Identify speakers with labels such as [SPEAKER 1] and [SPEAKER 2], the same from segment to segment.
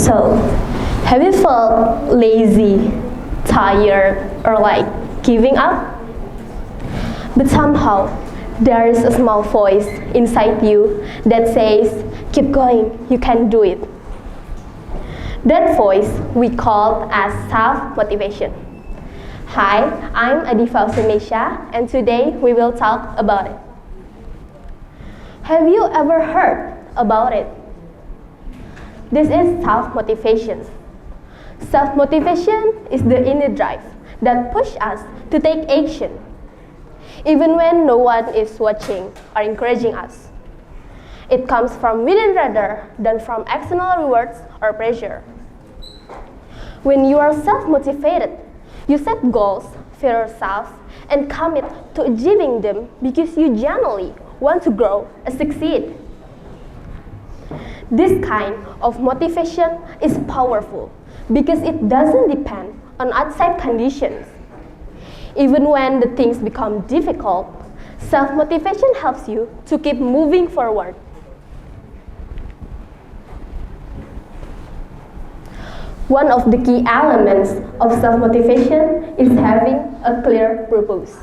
[SPEAKER 1] So, have you felt lazy, tired, or like giving up? But somehow, there is a small voice inside you that says, keep going, you can do it. That voice we call as self-motivation. Hi, I'm Adifa Usumesha, and today we will talk about it. Have you ever heard about it? This is self-motivation. Self-motivation is the inner drive that pushes us to take action, even when no one is watching or encouraging us. It comes from within rather than from external rewards or pressure. When you are self-motivated, you set goals for yourself and commit to achieving them because you genuinely want to grow and succeed. This kind of motivation is powerful because it doesn't depend on outside conditions. Even when the things become difficult, self-motivation helps you to keep moving forward. One of the key elements of self-motivation is having a clear purpose.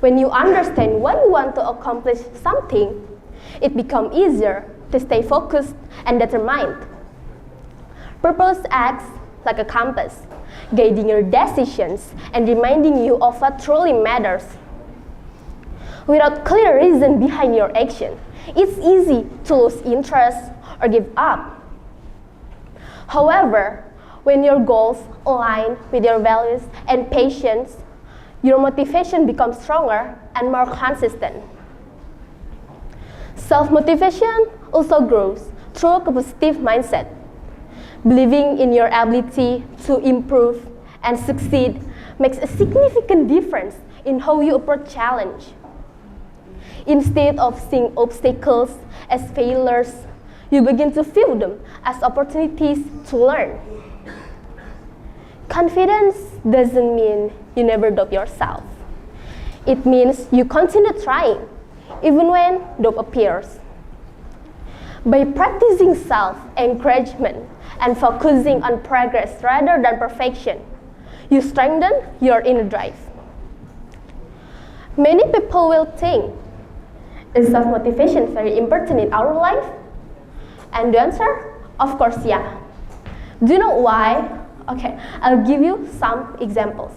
[SPEAKER 1] When you understand why you want to accomplish something, it becomes easier to stay focused and determined. Purpose acts like a compass, guiding your decisions and reminding you of what truly matters. Without clear reason behind your action, it's easy to lose interest or give up. However, when your goals align with your values and passions, your motivation becomes stronger and more consistent. Self-motivation also grows through a positive mindset. Believing in your ability to improve and succeed makes a significant difference in how you approach challenge. Instead of seeing obstacles as failures, you begin to view them as opportunities to learn. Confidence doesn't mean you never doubt yourself. It means you continue trying, even when doubt appears. By practicing self-encouragement and focusing on progress rather than perfection, you strengthen your inner drive. Many people will think, is self-motivation very important in our life? And the answer, of course, yeah. Do you know why? Okay, I'll give you some examples.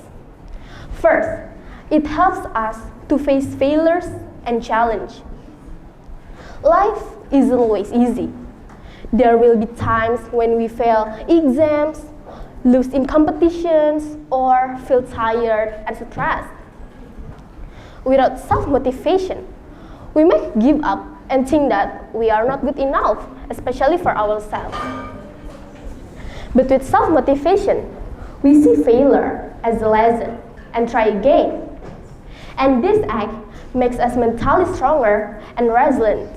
[SPEAKER 1] First, it helps us to face failures and challenge. Life isn't always easy. There will be times when we fail exams, lose in competitions, or feel tired and stressed. Without self-motivation, we may give up and think that we are not good enough, especially for ourselves. But with self-motivation, we see failure as a lesson and try again. And this act makes us mentally stronger and resilient.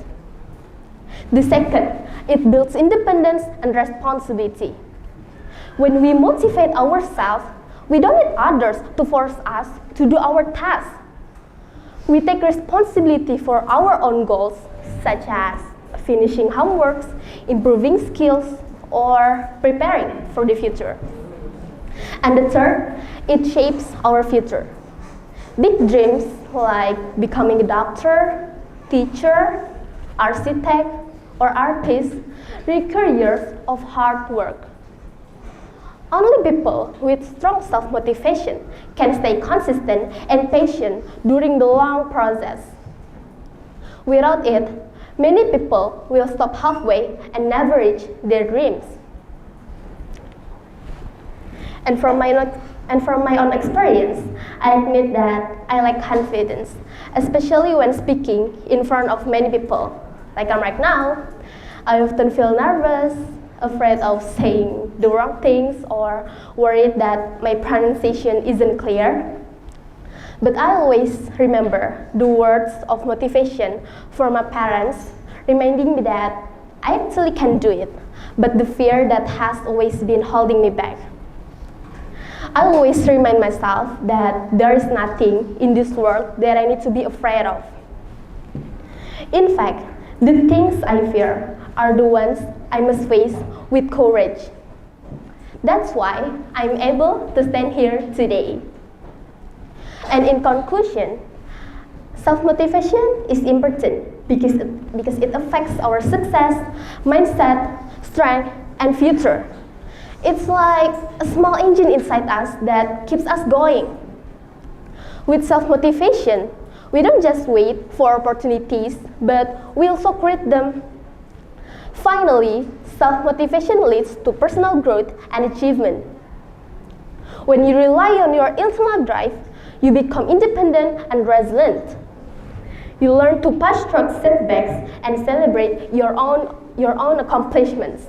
[SPEAKER 1] The second, it builds independence and responsibility. When we motivate ourselves, we don't need others to force us to do our tasks. We take responsibility for our own goals, such as finishing homeworks, improving skills, or preparing for the future. And the third, it shapes our future. Big dreams like becoming a doctor, teacher, architect, or artist require years of hard work. Only people with strong self-motivation can stay consistent and patient during the long process. Without it, many people will stop halfway and never reach their dreams. And from my own experience, I admit that I lack confidence, especially when speaking in front of many people. Like I'm right now, I often feel nervous, afraid of saying the wrong things, or worried that my pronunciation isn't clear. But I always remember the words of motivation from my parents, reminding me that I actually can do it, but the fear that has always been holding me back. I always remind myself that there is nothing in this world that I need to be afraid of. In fact, the things I fear are the ones I must face with courage. That's why I'm able to stand here today. And in conclusion, self-motivation is important because it affects our success, mindset, strength, and future. It's like a small engine inside us that keeps us going. With self-motivation, we don't just wait for opportunities, but we also create them. Finally, self-motivation leads to personal growth and achievement. When you rely on your internal drive, you become independent and resilient. You learn to push through setbacks and celebrate your own accomplishments.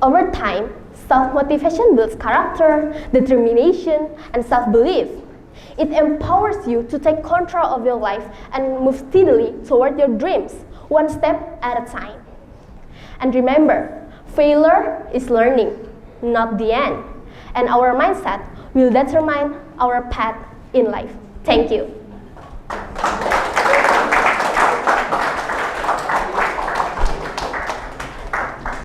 [SPEAKER 1] Over time, self-motivation builds character, determination, and self-belief. It empowers you to take control of your life and move steadily toward your dreams, one step at a time. And remember, failure is learning, not the end. And our mindset will determine our path in life. Thank you.